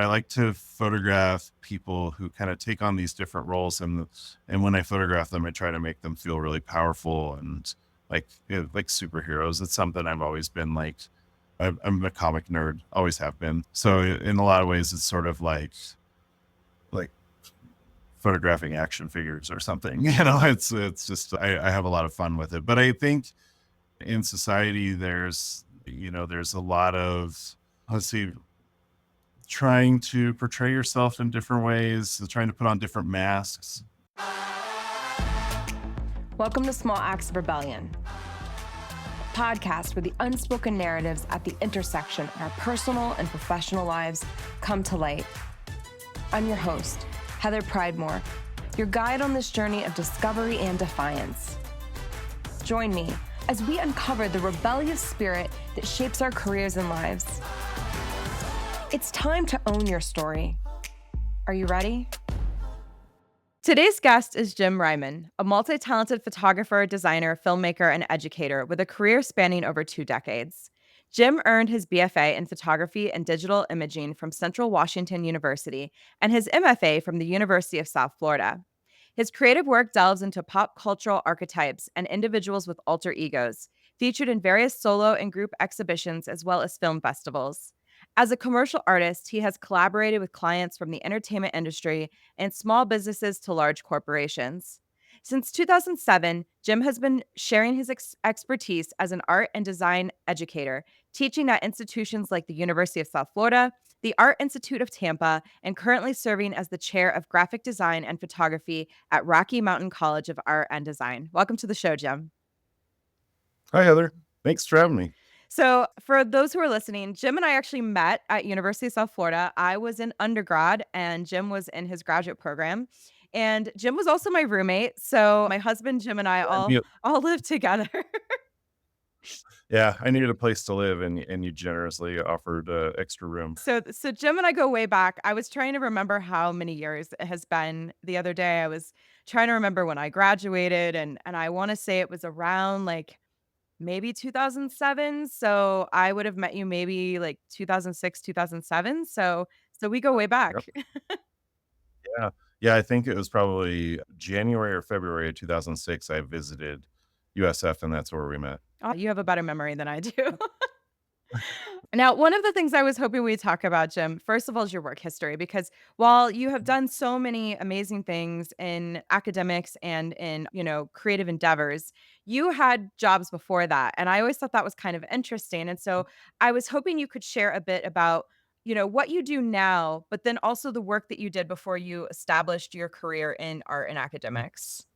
I like to photograph people who kind of take on these different roles, and when I photograph them, I try to make them feel really powerful and like superheroes. It's something I've always been like. I'm a comic nerd, always have been. So in a lot of ways, it's sort of like photographing action figures or something. It's just I have a lot of fun with it. But I think in society, there's a lot of, let's see, trying to portray yourself in different ways, trying to put on different masks. Welcome to Small Acts of Rebellion, a podcast where the unspoken narratives at the intersection of our personal and professional lives come to light. I'm your host, Heather Pridemore, your guide on this journey of discovery and defiance. Join me as we uncover the rebellious spirit that shapes our careers and lives. It's time to own your story. Are you ready? Today's guest is Jim Reiman, a multi-talented photographer, designer, filmmaker, and educator with a career spanning over 2 decades. Jim earned his BFA in photography and digital imaging from Central Washington University and his MFA from the University of South Florida. His creative work delves into pop cultural archetypes and individuals with alter egos, featured in various solo and group exhibitions as well as film festivals. As a commercial artist, he has collaborated with clients from the entertainment industry and small businesses to large corporations. Since 2007, Jim has been sharing his expertise as an art and design educator, teaching at institutions like the University of South Florida, the Art Institute of Tampa, and currently serving as the chair of graphic design and photography at Rocky Mountain College of Art and Design. Welcome to the show, Jim. Hi, Heather. Thanks for having me. So, for those who are listening, Jim and I actually met at University of South Florida. I was in undergrad and Jim was in his graduate program. And Jim was also my roommate. So, my husband Jim and I all lived together. Yeah, I needed a place to live, and you generously offered extra room. So Jim and I go way back. I was trying to remember how many years it has been. The other day I was trying to remember when I graduated, and I want to say it was around like maybe 2007. So I would have met you maybe like 2006, 2007. So we go way back. Yep. Yeah, yeah. I think it was probably January or February of 2006. I visited USF, and that's where we met. Oh, you have a better memory than I do. Now, one of the things I was hoping we'd talk about, Jim, first of all, is your work history, because while you have done so many amazing things in academics and in, creative endeavors, you had jobs before that. And I always thought that was kind of interesting. And so I was hoping you could share a bit about, what you do now, but then also the work that you did before you established your career in art and academics.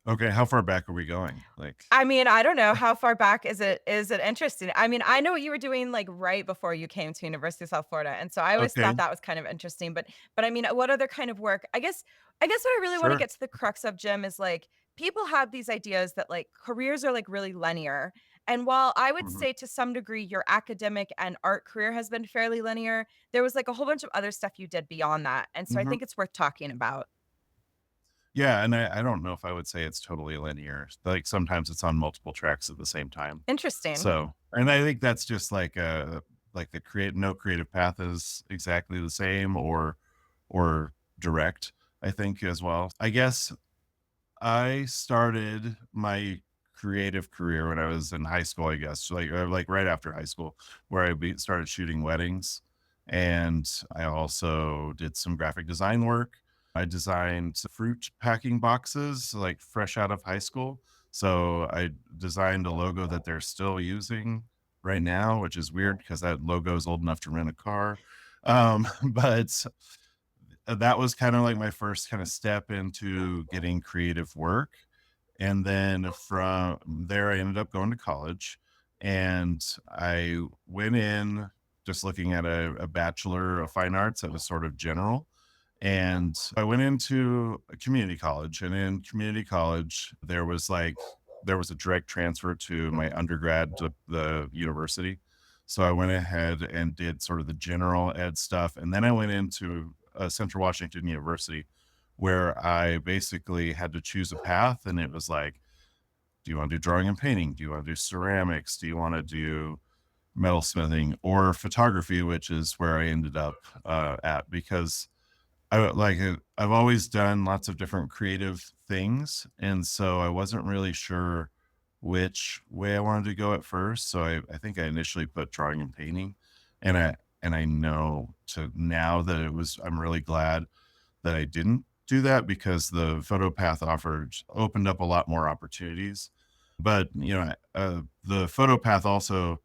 Okay, how far back are we going? Like, I mean, I don't know how far back is it interesting? I mean, I know what you were doing like right before you came to University of South Florida, and so I always okay, thought that was kind of interesting. But I mean, what other kind of work? I guess what I really want to sure. get to the crux of, Jim, is like people have these ideas that like careers are like really linear. And while I would Mhm. say to some degree your academic and art career has been fairly linear, there was like a whole bunch of other stuff you did beyond that. And so I Mhm. think it's worth talking about. Yeah, and I don't know if I would say it's totally linear. Like, sometimes it's on multiple tracks at the same time. Interesting. So, and I think that's just like the no creative path is exactly the same or direct, I think, as well. I guess I started my creative career when I was in high school, I guess, like right after high school, where started shooting weddings. And I also did some graphic design work. I designed fruit packing boxes, like fresh out of high school. So I designed a logo that they're still using right now, which is weird because that logo is old enough to rent a car. But that was kind of like my first kind of step into getting creative work. And then from there, I ended up going to college, and I went in just looking at a Bachelor of Fine Arts that was sort of general. And I went into a community college, and in community college, there was a direct transfer to my undergrad to the university. So I went ahead and did sort of the general ed stuff. And then I went into Central Washington University, where I basically had to choose a path. And it was like, do you want to do drawing and painting? Do you want to do ceramics? Do you want to do metalsmithing or photography, which is where I ended up at because I've always done lots of different creative things, and so I wasn't really sure which way I wanted to go at first. So I think I initially put drawing and painting, and I know to now that I'm really glad that I didn't do that because the photo path offered opened up a lot more opportunities. But the photo path also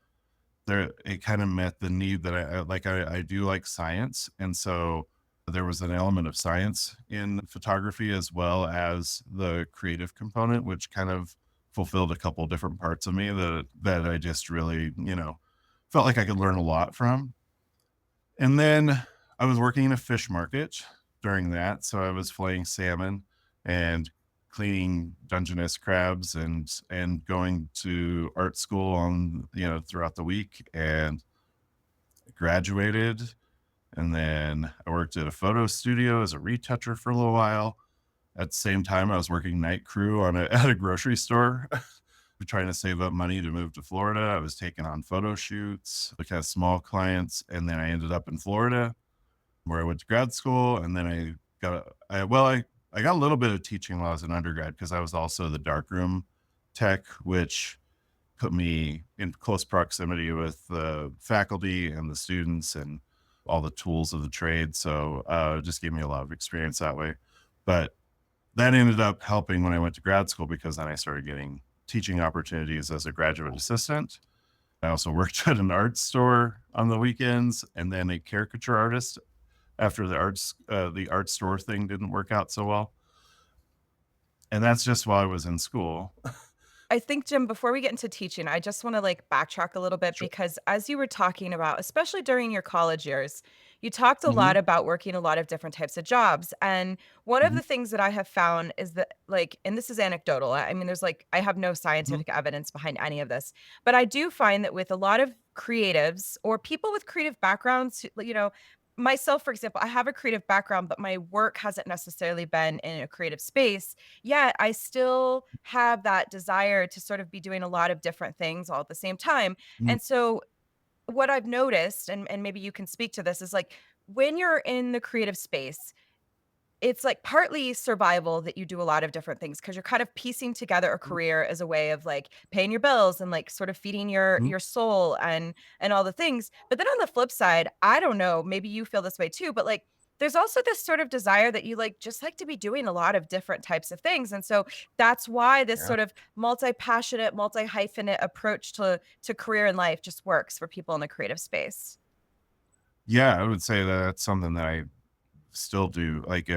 there it kind of met the need that I do like science, and so there was an element of science in photography as well as the creative component, which kind of fulfilled a couple different parts of me that I just really, felt like I could learn a lot from. And then I was working in a fish market during that, so I was filleting salmon and cleaning Dungeness crabs and going to art school on throughout the week and graduated. And then I worked at a photo studio as a retoucher for a little while. At the same time, I was working night crew at a grocery store, trying to save up money to move to Florida. I was taking on photo shoots, like had small clients, and then I ended up in Florida where I went to grad school, and then I got a little bit of teaching while I was an undergrad because I was also the darkroom tech, which put me in close proximity with the faculty and the students and all the tools of the trade. So it just gave me a lot of experience that way. But that ended up helping when I went to grad school because then I started getting teaching opportunities as a graduate assistant. I also worked at an art store on the weekends and then a caricature artist after the art store thing didn't work out so well. And that's just while I was in school. I think, Jim, before we get into teaching, I just want to like backtrack a little bit Sure. because as you were talking about, especially during your college years, you talked a Hmm. lot about working a lot of different types of jobs. And one of Hmm. the things that I have found is that, like, and this is anecdotal. I mean, there's like, I have no Hmm. scientific evidence behind any of this, but I do find that with a lot of creatives or people with creative backgrounds, myself, for example, I have a creative background, but my work hasn't necessarily been in a creative space. Yet I still have that desire to sort of be doing a lot of different things all at the same time. Hmm. And so what I've noticed, and maybe you can speak to this, is like when you're in the creative space, it's, like, partly survival that you do a lot of different things because 'cause you're kind of piecing together a career as a way of, like, paying your bills and, like, sort of feeding your soul and all the things, but then on the flip side, I don't know, maybe you feel this way too, but, like, there's also this sort of desire that you, like, just like to be doing a lot of different types of things, and so that's why this Yeah. sort of multi-passionate, multi-hyphenate approach to career and life just works for people in the creative space. Yeah, I would say that that's something that I still do. Like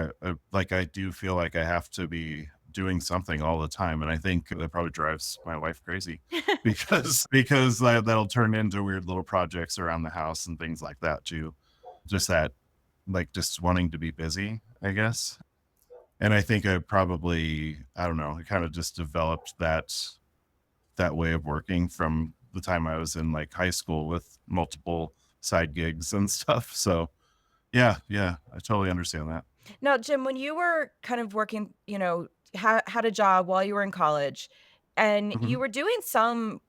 I do feel like I have to be doing something all the time, and I think that probably drives my wife crazy because that'll turn into weird little projects around the house and things like that too. Just that, like, just wanting to be busy, I guess. And I think I don't know, I kind of just developed that way of working from the time I was in like high school with multiple side gigs and stuff. So yeah, yeah, I totally understand that. Now, Jim, when you were kind of working, had a job while you were in college and Mhm. you were doing some,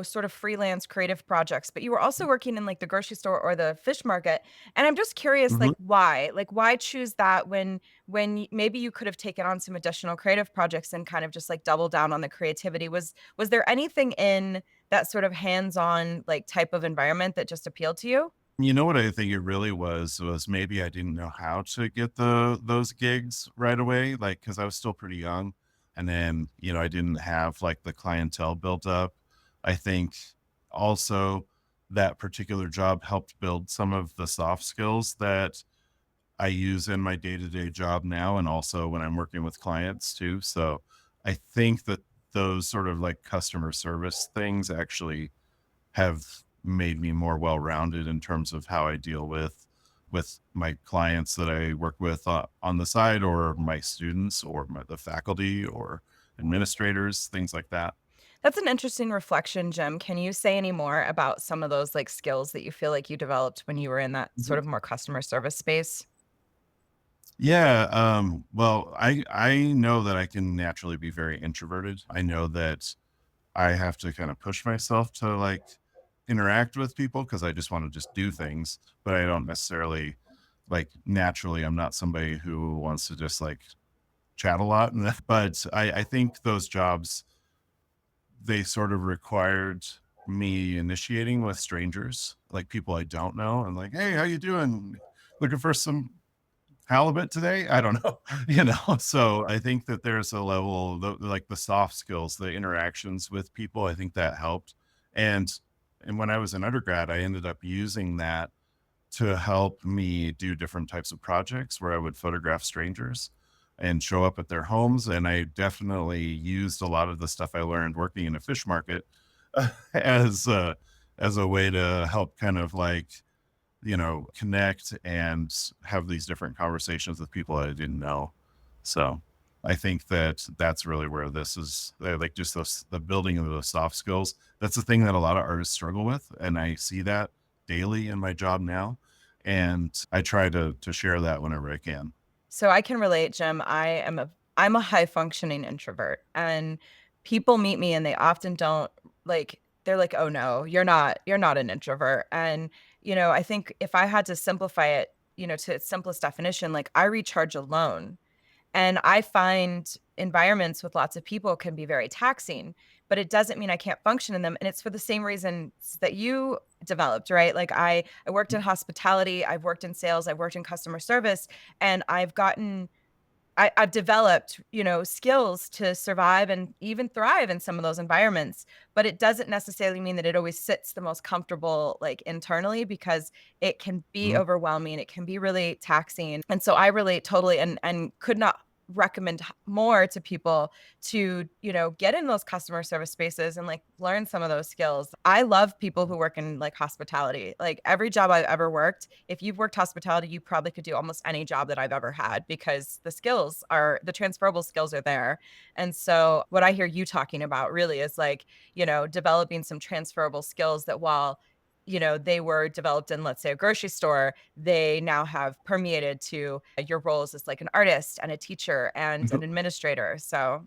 sort of freelance creative projects, but you were also working in like the grocery store or the fish market. And I'm just curious, like Mhm. why? Like why choose that when maybe you could have taken on some additional creative projects and kind of just like double down on the creativity? Was there anything in that sort of hands-on like type of environment that just appealed to you? You know what I think it really was maybe I didn't know how to get those gigs right away, like because I was still pretty young, and then I didn't have like the clientele built up. I think also that particular job helped build some of the soft skills that I use in my day-to-day job now and also when I'm working with clients too. So I think that those sort of like customer service things actually have made me more well-rounded in terms of how I deal with my clients that I work with on the side or my students or the faculty or administrators, things like that. That's an interesting reflection, Jim. Can you say any more about some of those, like, skills that you feel like you developed when you were in that sort Mhm. of more customer service space? Yeah, well, I know that I can naturally be very introverted. I know that I have to kind of push myself to like interact with people because I just want to just do things, but I don't necessarily like naturally, I'm not somebody who wants to just like chat a lot. But I think those jobs, they sort of required me initiating with strangers, like people I don't know. And like, hey, how you doing? Looking for some halibut today? I don't know, So I think that there's a level of like the soft skills, the interactions with people. I think that helped. And and when I was in undergrad, I ended up using that to help me do different types of projects where I would photograph strangers and show up at their homes. And I definitely used a lot of the stuff I learned working in a fish market as as a way to help kind of like connect and have these different conversations with people I didn't know. So I think that that's really where this is like just the building of those soft skills. That's the thing that a lot of artists struggle with. And I see that daily in my job now. And I try to share that whenever I can. So I can relate, Jim. I'm a high functioning introvert, and people meet me and they often don't like they're like, "Oh no, you're not an introvert." And I think if I had to simplify it, to its simplest definition, like I recharge alone. And I find environments with lots of people can be very taxing, but it doesn't mean I can't function in them. And it's for the same reasons that you developed, right? Like I worked in hospitality, I've worked in sales, I've worked in customer service, and I've developed, skills to survive and even thrive in some of those environments, but it doesn't necessarily mean that it always sits the most comfortable, like, internally, because it can be Mhm. overwhelming, it can be really taxing, and so I relate totally and could not recommend more to people to, get in those customer service spaces and, like, learn some of those skills. I love people who work in, like, hospitality. Like, every job I've ever worked, if you've worked hospitality, you probably could do almost any job that I've ever had because the transferable skills are there. And so what I hear you talking about really is like, developing some transferable skills that while they were developed in, let's say, a grocery store, they now have permeated to your roles as like an artist and a teacher and an administrator. So,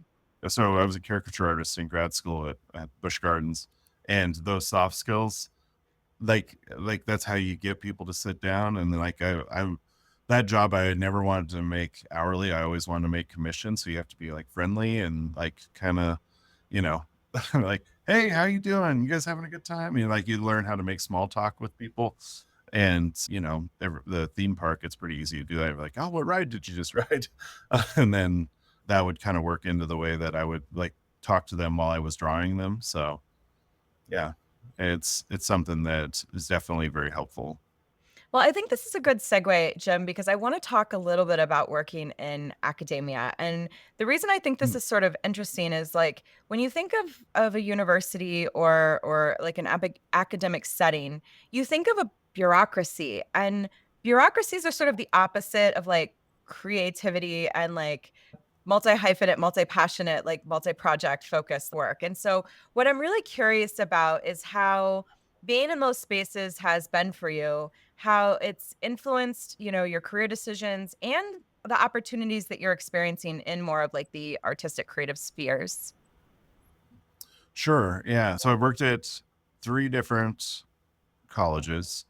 So I was a caricature artist in grad school at Busch Gardens, and those soft skills, like that's how you get people to sit down. And then like I'm that job I had never wanted to make hourly. I always wanted to make commission. So you have to be like friendly and like kind of, you know, like, hey, how you doing? You guys having a good time? Like you learn how to make small talk with people. And the theme park, it's pretty easy to do that. Like, oh, what ride did you just ride? And then that would kind of work into the way that I would like talk to them while I was drawing them. So yeah, it's something that is definitely very helpful. well, I think this is a good segue, Jim, because I want to talk a little bit about working in academia. And the reason I think this Mm, is sort of interesting is like when you think of a university or like an academic setting, you think of a bureaucracy, and bureaucracies are sort of the opposite of like creativity and like multi-hyphenate, multi-passionate, like multi-project focused work. And so what I'm really curious about is how being in those spaces has been for you, how it's influenced, your career decisions and the opportunities that you're experiencing in more of like the artistic creative spheres. sure, yeah. So I've worked at 3 different colleges.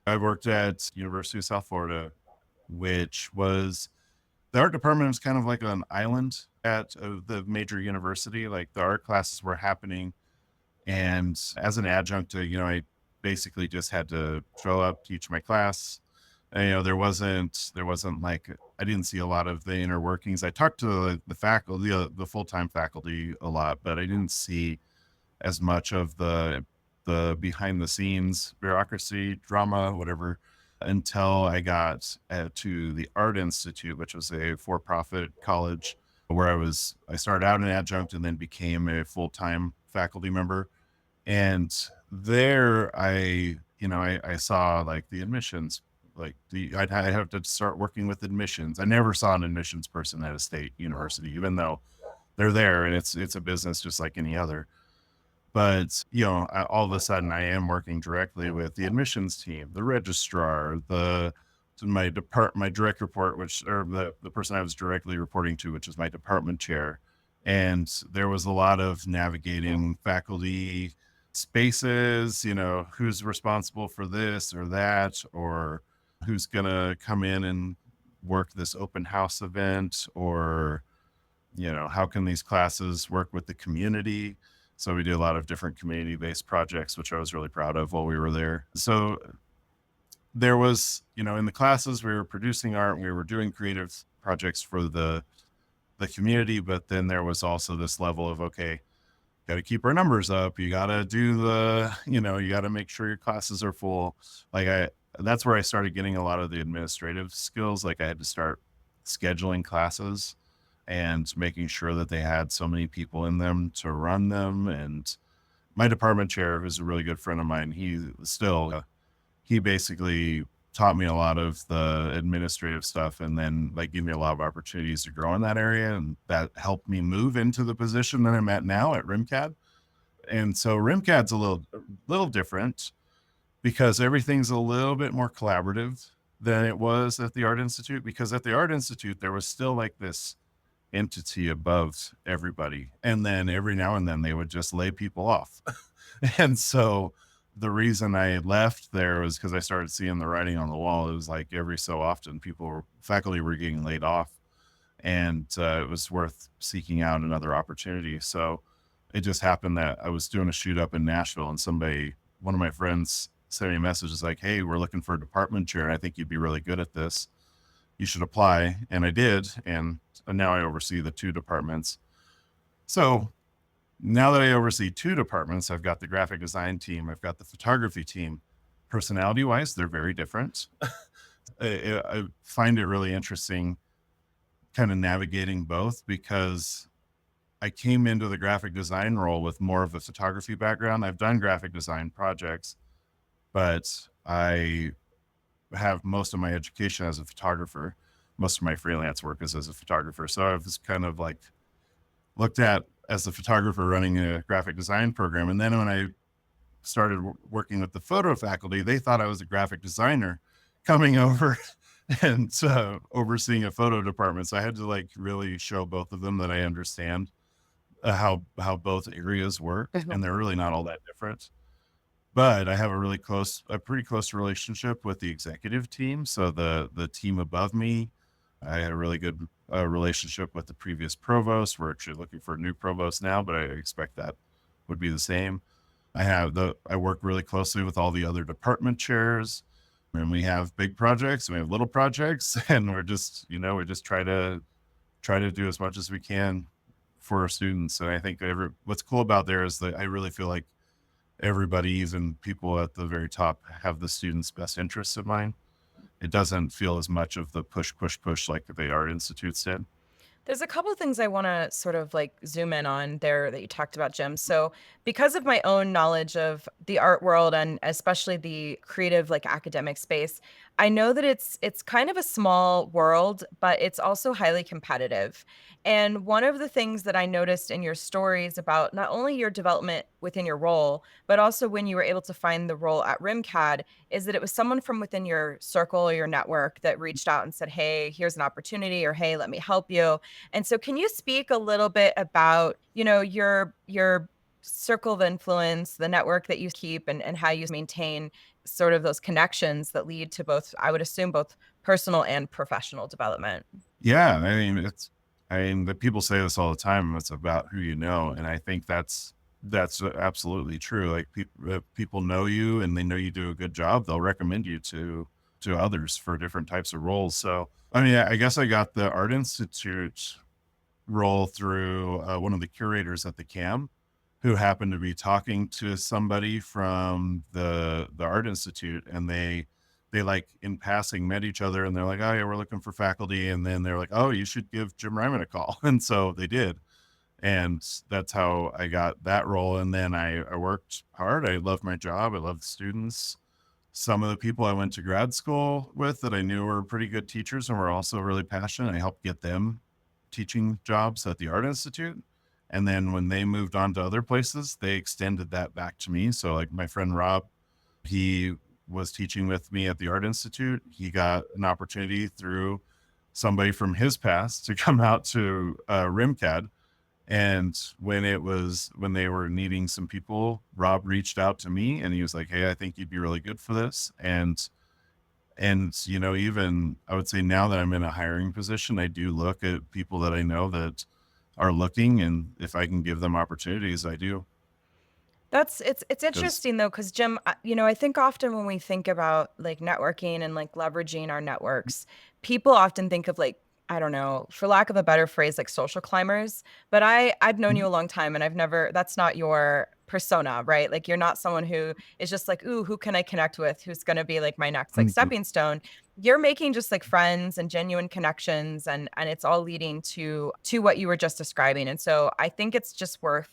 I worked at University of South Florida, which was the art department was kind of like an island at the major university. Like the art classes were happening, and as an adjunct, I basically just had to show up, teach my class. And, there wasn't like I didn't see a lot of the inner workings. I talked to the faculty, the full time faculty a lot, but I didn't see as much of the behind the scenes bureaucracy, drama, whatever, until I got to the Art Institute, which was a for profit college where I started out an adjunct and then became a full time faculty member. And there I saw like the admissions, like I'd have to start working with admissions. I never saw an admissions person at a state university, even though they're there and it's a business just like any other. But, all of a sudden I am working directly with the admissions team, the registrar, my direct report, or the person I was directly reporting to, which is my department chair. And there was a lot of navigating faculty spaces, who's responsible for this or that, or who's going to come in and work this open house event, or, how can these classes work with the community? So we do a lot of different community based projects, which I was really proud of while we were there. So there was, in the classes, we were producing art, we were doing creative projects for the community, but then there was also this level of, okay, got to keep our numbers up. You got to do you got to make sure your classes are full. That's where I started getting a lot of the administrative skills. Like I had to start scheduling classes and making sure that they had so many people in them to run them. And my department chair, who's a really good friend of mine, he basically taught me a lot of the administrative stuff, and then like gave me a lot of opportunities to grow in that area. And that helped me move into the position that I'm at now at RimCAD. And so RimCAD's a little different because everything's a little bit more collaborative than it was at the Art Institute, because at the Art Institute, there was still like this entity above everybody. And then every now and then they would just lay people off. And so the reason I left there was because I started seeing the writing on the wall. It was like every so often faculty were getting laid off, and it was worth seeking out another opportunity. So it just happened that I was doing a shoot up in Nashville, and one of my friends sent me a message. It's like, hey, we're looking for a department chair. I think you'd be really good at this. You should apply. And I did. And now I oversee the two departments. So now that I oversee two departments, I've got the graphic design team, I've got the photography team. Personality wise, they're very different. I find it really interesting kind of navigating both, because I came into the graphic design role with more of a photography background. I've done graphic design projects, but I have most of my education as a photographer. Most of my freelance work is as a photographer. So I was kind of like looked at as a photographer running a graphic design program. And then when I started working with the photo faculty, they thought I was a graphic designer coming over and overseeing a photo department. So I had to like really show both of them that I understand how both areas work, Mhm. and they're really not all that different. But I have a pretty close relationship with the executive team. So the team above me, I had a really good relationship with the previous provost. We're actually looking for a new provost now, but I expect that would be the same. I work really closely with all the other department chairs, and we have big projects and we have little projects, and we just try to do as much as we can for our students. And I think what's cool about there is that I really feel like everybody, even people at the very top, have the students' best interests in mind. It doesn't feel as much of the push, push, push like the Art Institutes did. There's a couple of things I want to sort of like zoom in on there that you talked about, Jim. So, because of my own knowledge of the art world and especially the creative like academic space, I know that it's kind of a small world, but it's also highly competitive. And one of the things that I noticed in your stories about not only your development within your role, but also when you were able to find the role at RimCAD is that it was someone from within your circle or your network that reached out and said, "Hey, here's an opportunity," or "Hey, let me help you." And so can you speak a little bit about, your circle of influence, the network that you keep and how you maintain sort of those connections that lead to both, I would assume, both personal and professional development? Yeah, the people say this all the time. It's about who you know, and I think that's absolutely true. Like people know you, and they know you do a good job. They'll recommend you to others for different types of roles. So, I mean, I guess I got the Art Institute role through one of the curators at the CAM, who happened to be talking to somebody from the Art Institute, and they like in passing met each other, and they're like, oh yeah, we're looking for faculty. And then they're like, oh, you should give Jim Reiman a call. And so they did. And that's how I got that role. And then I worked hard. I loved my job. I loved the students. Some of the people I went to grad school with that I knew were pretty good teachers and were also really passionate. I helped get them teaching jobs at the Art Institute. And then when they moved on to other places, they extended that back to me. So like my friend Rob, he was teaching with me at the Art Institute. He got an opportunity through somebody from his past to come out to RimCAD, And when they were needing some people, Rob reached out to me and he was like, "Hey, I think you'd be really good for this." And even I would say now that I'm in a hiring position, I do look at people that I know that are looking, and if I can give them opportunities, I do. It's Because interesting though, because Jim, I think often when we think about like networking and like leveraging our networks, people often think of like, I don't know, for lack of a better phrase, like social climbers. But I've known you a long time and I've never, that's not your persona, right? Like you're not someone who is just like, ooh, who can I connect with? Who's gonna be like my next like stepping stone? You're making just like friends and genuine connections, and it's all leading to what you were just describing. And so I think it's just worth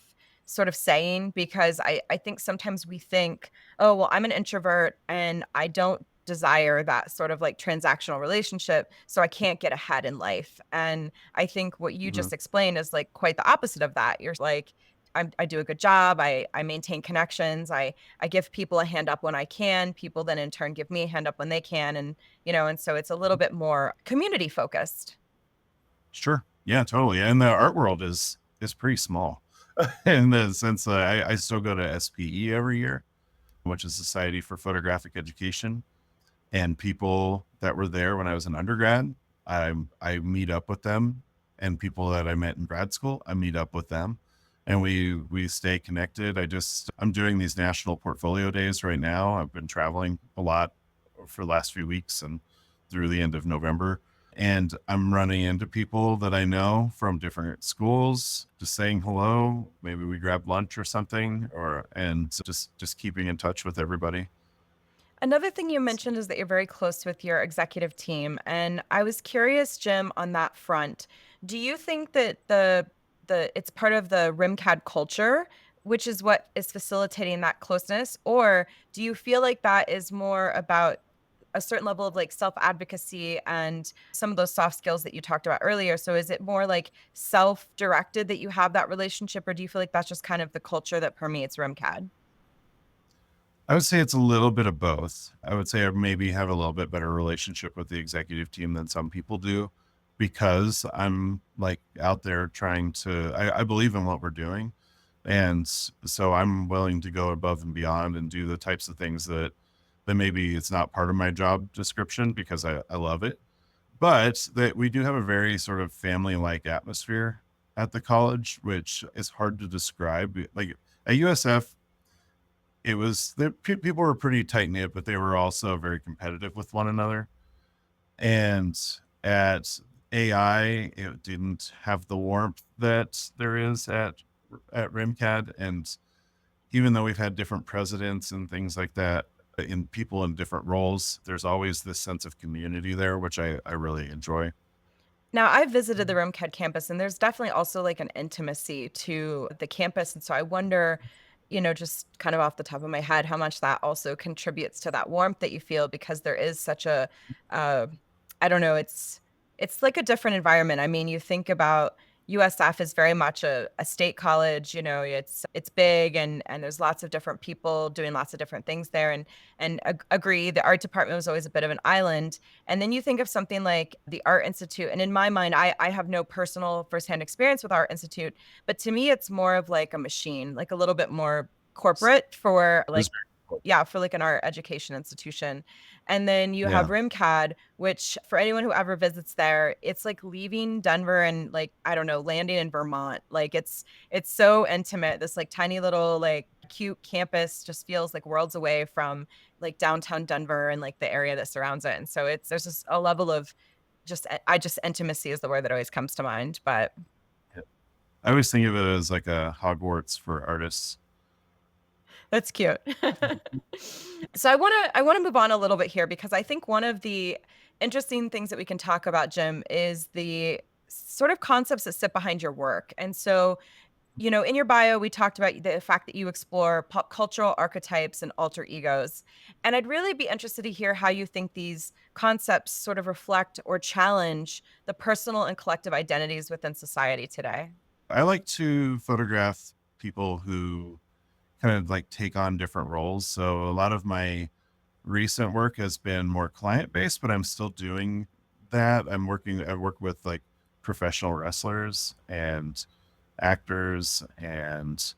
sort of saying, because I think sometimes we think, oh, well, I'm an introvert and I don't desire that sort of like transactional relationship, so I can't get ahead in life. And I think what you just explained is like quite the opposite of that. You're like, I do a good job. I maintain connections. I give people a hand up when I can. People then in turn give me a hand up when they can, and so it's a little bit more community focused. Sure. Yeah, totally. And the art world is pretty small in the sense that I still go to SPE every year, which is Society for Photographic Education. And people that were there when I was an undergrad, I meet up with them, and people that I met in grad school, I meet up with them, and we stay connected. I'm doing these national portfolio days right now. I've been traveling a lot for the last few weeks and through the end of November. And I'm running into people that I know from different schools, just saying hello. Maybe we grab lunch or something, and just keeping in touch with everybody. Another thing you mentioned is that you're very close with your executive team, and I was curious, Jim, on that front. Do you think that the it's part of the RIMCAD culture, which is what is facilitating that closeness, or do you feel like that is more about a certain level of like self-advocacy and some of those soft skills that you talked about earlier? So is it more like self-directed that you have that relationship, or do you feel like that's just kind of the culture that permeates RIMCAD? I would say it's a little bit of both. I would say I maybe have a little bit better relationship with the executive team than some people do, because I'm like out there trying to, I believe in what we're doing. And so I'm willing to go above and beyond and do the types of things that maybe it's not part of my job description because I love it. But that we do have a very sort of family like atmosphere at the college, which is hard to describe. Like at USF, people were pretty tight knit, but they were also very competitive with one another. And at AI, it didn't have the warmth that there is at RimCAD. And even though we've had different presidents and things like that, in people in different roles, there's always this sense of community there, which I really enjoy. Now, I've visited the RimCAD campus, and there's definitely also like an intimacy to the campus. And so I wonder, just kind of off the top of my head, how much that also contributes to that warmth that you feel, because there is such a, uh, I don't know, it's like a different environment. I mean, you think about USF is very much a state college. It's big, and there's lots of different people doing lots of different things there. And agree, the art department was always a bit of an island. And then you think of something like the Art Institute. And in my mind, I have no personal firsthand experience with Art Institute, but to me, it's more of like a machine, like a little bit more corporate for It was like, very cool. yeah, for like an art education institution. And then you have Yeah. RimCAD, which for anyone who ever visits there, it's like leaving Denver and like, I don't know, landing in Vermont. Like it's so intimate. This like tiny little like cute campus just feels like worlds away from like downtown Denver and like the area that surrounds it. And so there's just a level of just intimacy is the word that always comes to mind. But Yeah. I always think of it as like a Hogwarts for artists. that's cute. So I want to move on a little bit here, because I think one of the interesting things that we can talk about, Jim, is the sort of concepts that sit behind your work. And so, in your bio, we talked about the fact that you explore pop cultural archetypes and alter egos. And I'd really be interested to hear how you think these concepts sort of reflect or challenge the personal and collective identities within society today. I like to photograph people who kind of like take on different roles. So a lot of my recent work has been more client based, but I'm still doing that. I work with like professional wrestlers and actors and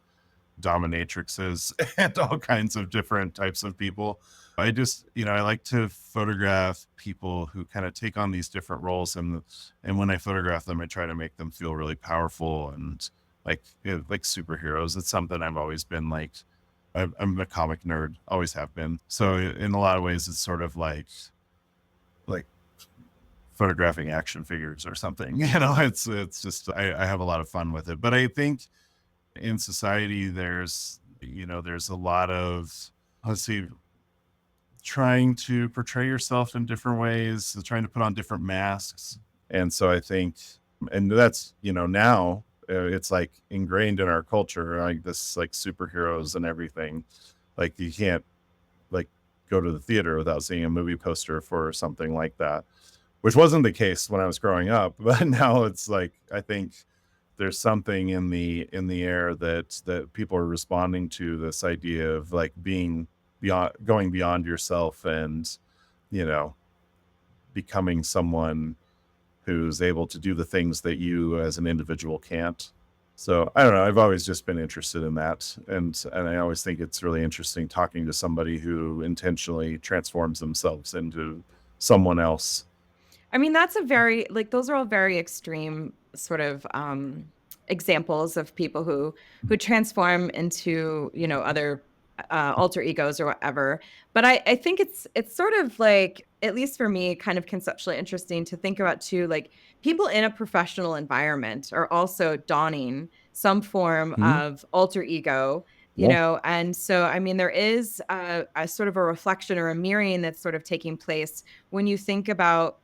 dominatrixes and all kinds of different types of people. I just, I like to photograph people who kind of take on these different roles, and when I photograph them, I try to make them feel really powerful and like superheroes. It's something I've always been like. I'm a comic nerd, always have been. So in a lot of ways, it's sort of like photographing action figures or something. It's just I have a lot of fun with it. But I think in society there's a lot of, let's see, trying to portray yourself in different ways, trying to put on different masks. And so I think, and that's, now it's like ingrained in our culture, like this, like superheroes and everything. Like you can't like go to the theater without seeing a movie poster for something like that, which wasn't the case when I was growing up. But now it's like, I think there's something in the air that people are responding to, this idea of like being beyond, going beyond yourself, and you know becoming someone who's able to do the things that you as an individual can't. So I don't know, I've always just been interested in that, and I always think it's really interesting talking to somebody who intentionally transforms themselves into someone else. I mean, that's a very like those are all very extreme sort of examples of people who transform into, other alter egos or whatever. But I think it's sort of like, at least for me, kind of conceptually interesting to think about too, like people in a professional environment are also donning some form Mhm. of alter ego. Yeah. And so I mean there is a sort of a reflection or a mirroring that's sort of taking place when you think about,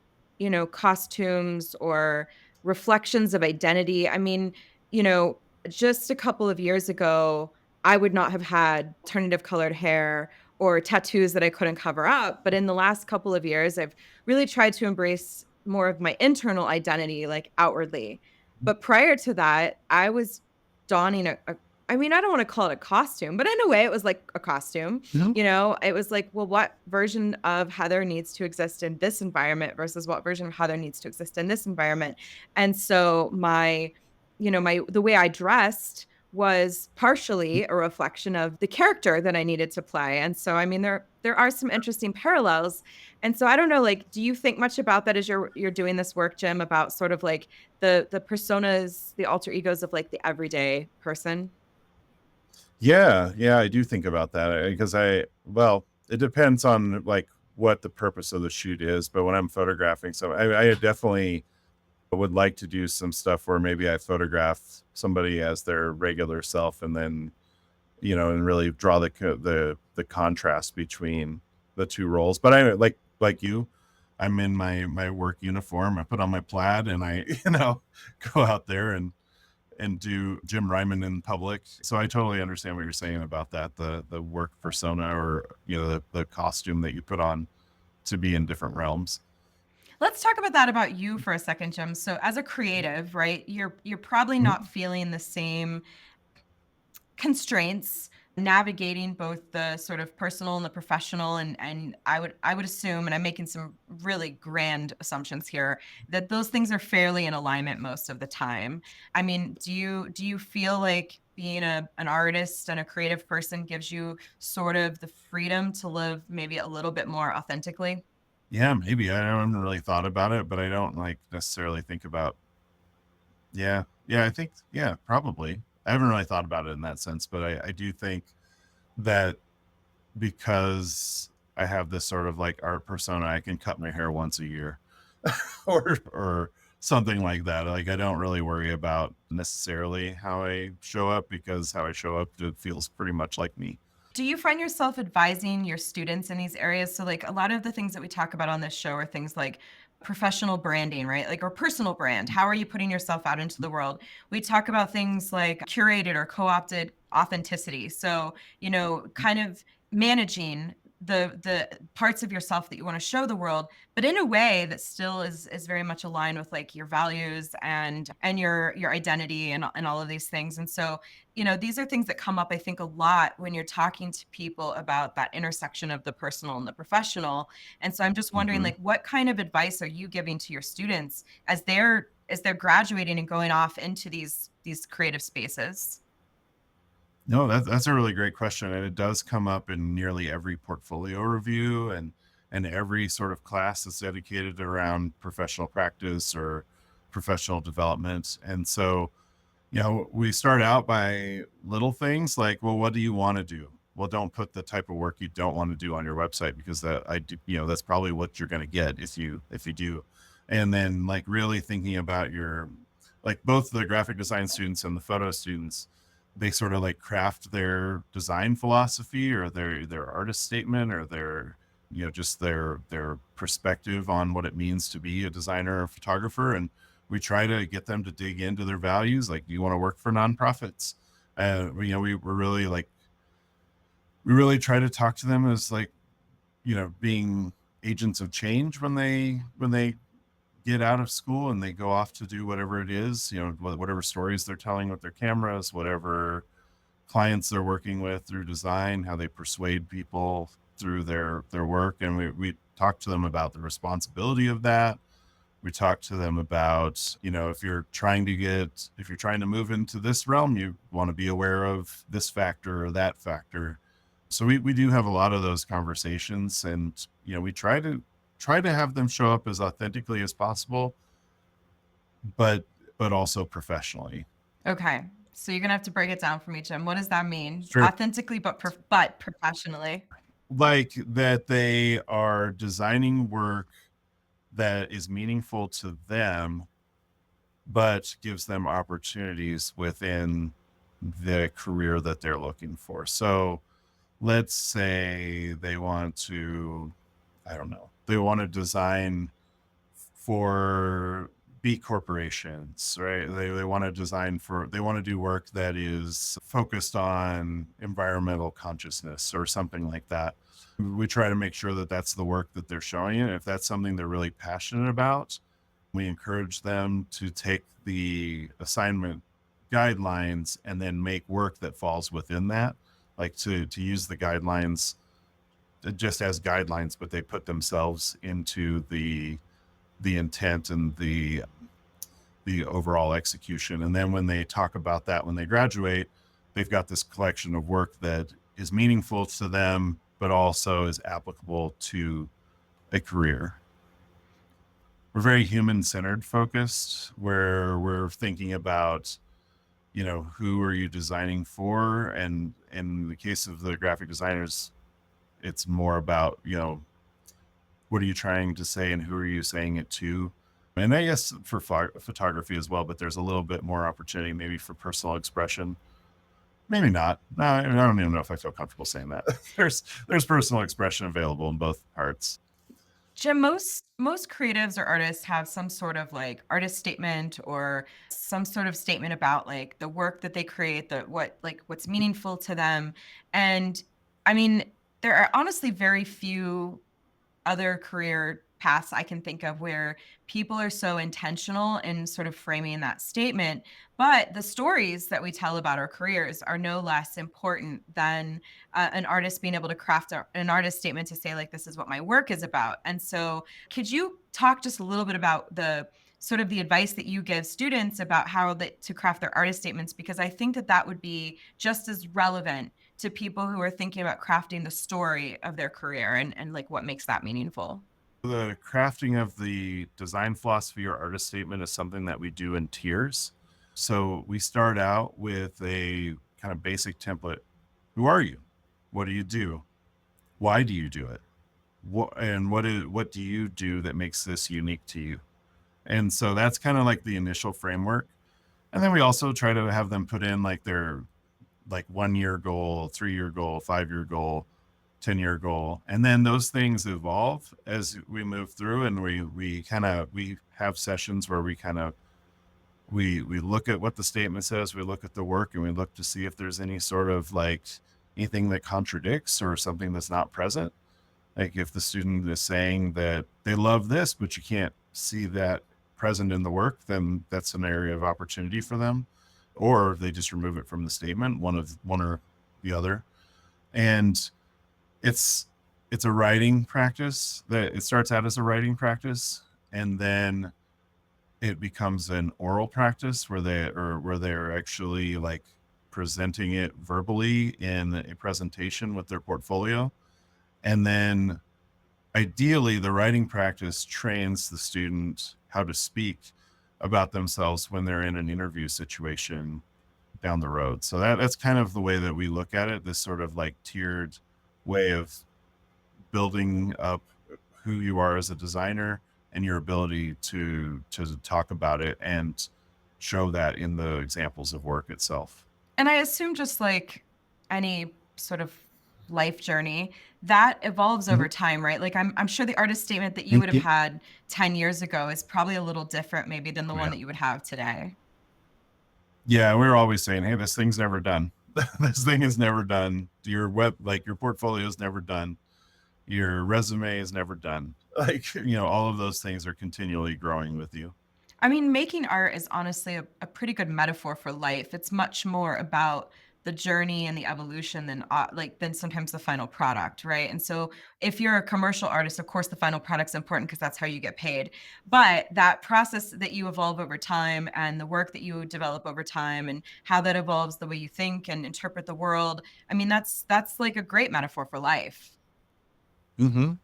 costumes or reflections of identity. I mean, you know, just a couple of years ago, I would not have had alternative colored hair or tattoos that I couldn't cover up. But in the last couple of years, I've really tried to embrace more of my internal identity, like outwardly. But prior to that, I was donning I mean, I don't want to call it a costume, but in a way, it was like a costume. Mhm. It was like, well, what version of Heather needs to exist in this environment versus what version of Heather needs to exist in this environment. And so the way I dressed was partially a reflection of the character that I needed to play. And so I mean there are some interesting parallels. And so I don't know, like, do you think much about that as you're doing this work, Jim, about sort of like the personas, the alter egos of like the everyday person? Yeah, yeah, I do think about that, because well, it depends on like what the purpose of the shoot is. But when I'm photographing, so I definitely would like to do some stuff where maybe I photograph somebody as their regular self, and then and really draw the contrast between the two roles. But I like you, I'm in my work uniform. I put on my plaid and I go out there and do Jim Reiman in public. So I totally understand what you're saying about that, the work persona, or the costume that you put on to be in different realms. Let's talk about you for a second, Jim. So as a creative, right, you're probably not Mhm. feeling the same constraints navigating both the sort of personal and the professional, and I would assume, and I'm making some really grand assumptions here, that those things are fairly in alignment most of the time. I mean, do you feel like being an artist and a creative person gives you sort of the freedom to live maybe a little bit more authentically? Yeah, maybe I haven't really thought about it, but I don't like necessarily think about. Yeah, yeah, I think, yeah, probably. I haven't really thought about it in that sense, but I do think that because I have this sort of like art persona, I can cut my hair once a year or something like that. Like I don't really worry about necessarily how I show up, because how I show up, it feels pretty much like me. Do you find yourself advising your students in these areas? So, like, a lot of the things that we talk about on this show are things like professional branding, right? Like, or personal brand. How are you putting yourself out into the world? We talk about things like curated or co opted authenticity. So, kind of managing the parts of yourself that you want to show the world, but in a way that still is very much aligned with like your values and your identity and all of these things. And so these are things that come up, I think, a lot when you're talking to people about that intersection of the personal and the professional. And so I'm just wondering, Mhm. like, what kind of advice are you giving to your students as they're as they're graduating and going off into these creative spaces? No, that's a really great question, and it does come up in nearly every portfolio review and every sort of class that's dedicated around professional practice or professional development. And so, we start out by little things like, well, what do you want to do? Well, don't put the type of work you don't want to do on your website, because that I do, that's probably what you're going to get if you do. And then like really thinking about your, like both the graphic design students and the photo students, they sort of like craft their design philosophy or their artist statement or their, just their perspective on what it means to be a designer or photographer. And we try to get them to dig into their values. Like, do you want to work for nonprofits? We're really like, we really try to talk to them as like, being agents of change when they get out of school and they go off to do whatever it is, whatever stories they're telling with their cameras, whatever clients they're working with through design, how they persuade people through their work. And we talk to them about the responsibility of that. We talk to them about, if you're trying to move into this realm, you want to be aware of this factor or that factor. So we do have a lot of those conversations, and we try to have them show up as authentically as possible, but also professionally. Okay. So you're gonna have to break it down for me, Jim. What does that mean? Sure. Authentically, but professionally. Like that they are designing work that is meaningful to them, but gives them opportunities within the career that they're looking for. So let's say they want to, I don't know, they want to design for B corporations, right? They want to they want to do work that is focused on environmental consciousness or something like that. We try to make sure that that's the work that they're showing. And if that's something they're really passionate about, we encourage them to take the assignment guidelines and then make work that falls within that, like to use the guidelines just as guidelines, but they put themselves into the intent and the overall execution. And then when they talk about that when they graduate, they've got this collection of work that is meaningful to them, but also is applicable to a career. We're very human-centered focused, where we're thinking about, who are you designing for? And in the case of the graphic designers, it's more about, what are you trying to say and who are you saying it to? And I guess for photography as well, but there's a little bit more opportunity maybe for personal expression. Maybe not. No, I don't even know if I feel comfortable saying that. There's personal expression available in both parts. Jim, most creatives or artists have some sort of like artist statement or some sort of statement about like the work that they create, what's meaningful to them. And I mean, there are honestly very few other career paths I can think of where people are so intentional in sort of framing that statement. But the stories that we tell about our careers are no less important than an artist being able to craft an artist statement to say, like, this is what my work is about. And so, could you talk just a little bit about the sort of the advice that you give students about to craft their artist statements? Because I think that that would be just as relevant to people who are thinking about crafting the story of their career and like what makes that meaningful. The crafting of the design philosophy or artist statement is something that we do in tiers. So we start out with a kind of basic template. Who are you? What do you do? Why do you do it? What do you do that makes this unique to you? And so that's kind of like the initial framework. And then we also try to have them put in like their like 1 year goal, 3 year goal, 5 year goal, 10 year goal. And then those things evolve as we move through, and we have sessions where we look at what the statement says, we look at the work, and we look to see if there's any sort of like anything that contradicts or something that's not present. Like if the student is saying that they love this, but you can't see that present in the work, then that's an area of opportunity for them. Or they just remove it from the statement, one or the other. And it's a writing practice. That it starts out as a writing practice, and then it becomes an oral practice where they're actually like presenting it verbally in a presentation with their portfolio. And then ideally the writing practice trains the student how to speak about themselves when they're in an interview situation down the road. So that's kind of the way that we look at it, this sort of like tiered way of building up who you are as a designer and your ability to talk about it and show that in the examples of work itself. And I assume just like any sort of life journey, that evolves Mhm. over time, right? Like I'm sure the artist statement that you Mm, would have yeah. had 10 years ago is probably a little different maybe than the Oh, one yeah. that you would have today. Yeah, we're always saying, "Hey, this thing's never done. This thing is never done. Your portfolio is never done. Your resume is never done." Like, all of those things are continually growing with you. I mean, making art is honestly a pretty good metaphor for life. It's much more about the journey and the evolution than than sometimes the final product, right? And so, if you're a commercial artist, of course, the final product's important because that's how you get paid. But that process that you evolve over time, and the work that you develop over time, and how that evolves the way you think and interpret the world. I mean, that's like a great metaphor for life. Mhm.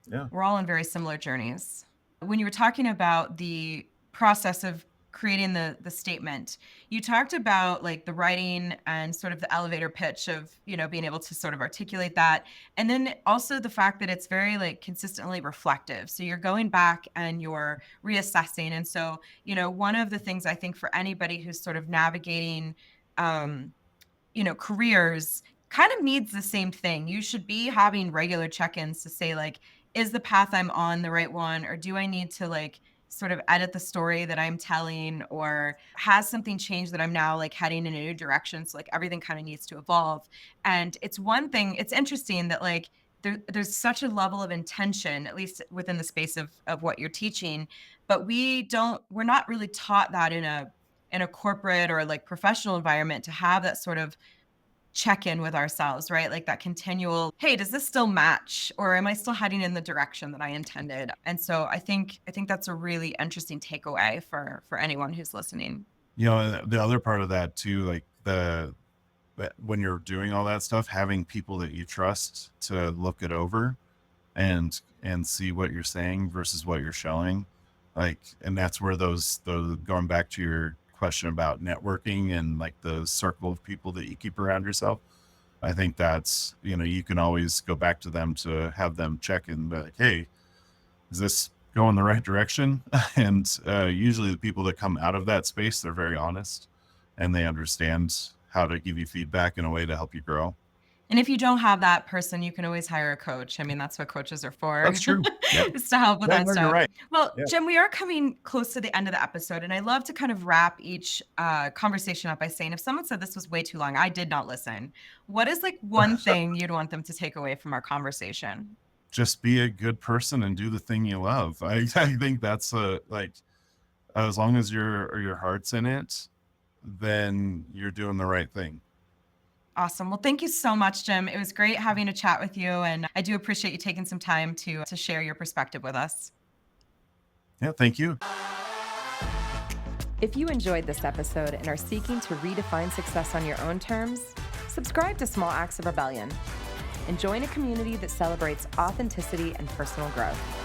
Yeah. We're all on very similar journeys. When you were talking about the process of creating the statement, you talked about like the writing and sort of the elevator pitch of, being able to sort of articulate that. And then also the fact that it's very like consistently reflective. So you're going back and you're reassessing. And so, one of the things I think for anybody who's sort of navigating um careers kind of needs the same thing. You should be having regular check-ins to say like, is the path I'm on the right one? Or do I need to like sort of edit the story that I'm telling? Or has something changed that I'm now like heading in a new direction? So like everything kind of needs to evolve. And it's one thing, it's interesting that like there's such a level of intention, at least within the space of what you're teaching, but we're not really taught that in a corporate or like professional environment to have that sort of check in with ourselves, right? Like that continual, hey, does this still match or am I still heading in the direction that I intended? And so I think that's a really interesting takeaway for anyone who's listening. The other part of that too, like when you're doing all that stuff, having people that you trust to look it over and see what you're saying versus what you're showing. Like, and that's where those going back to your question about networking and like the circle of people that you keep around yourself. I think that's, you can always go back to them to have them check and be like, hey, is this going the right direction? And usually the people that come out of that space, they're very honest and they understand how to give you feedback in a way to help you grow. And if you don't have that person, you can always hire a coach. I mean, that's what coaches are for, That's true. Yeah. is to help with Yeah, that no, you're stuff. right. Well, Yeah. Jim, we are coming close to the end of the episode, and I love to kind of wrap each conversation up by saying, if someone said this was way too long, I did not listen. What is like one thing you'd want them to take away from our conversation? Just be a good person and do the thing you love. I think that's like, as long as your heart's in it, then you're doing the right thing. Awesome. Well, thank you so much, Jim. It was great having a chat with you, and I do appreciate you taking some time to share your perspective with us. Yeah, thank you. If you enjoyed this episode and are seeking to redefine success on your own terms, subscribe to Small Acts of Rebellion and join a community that celebrates authenticity and personal growth.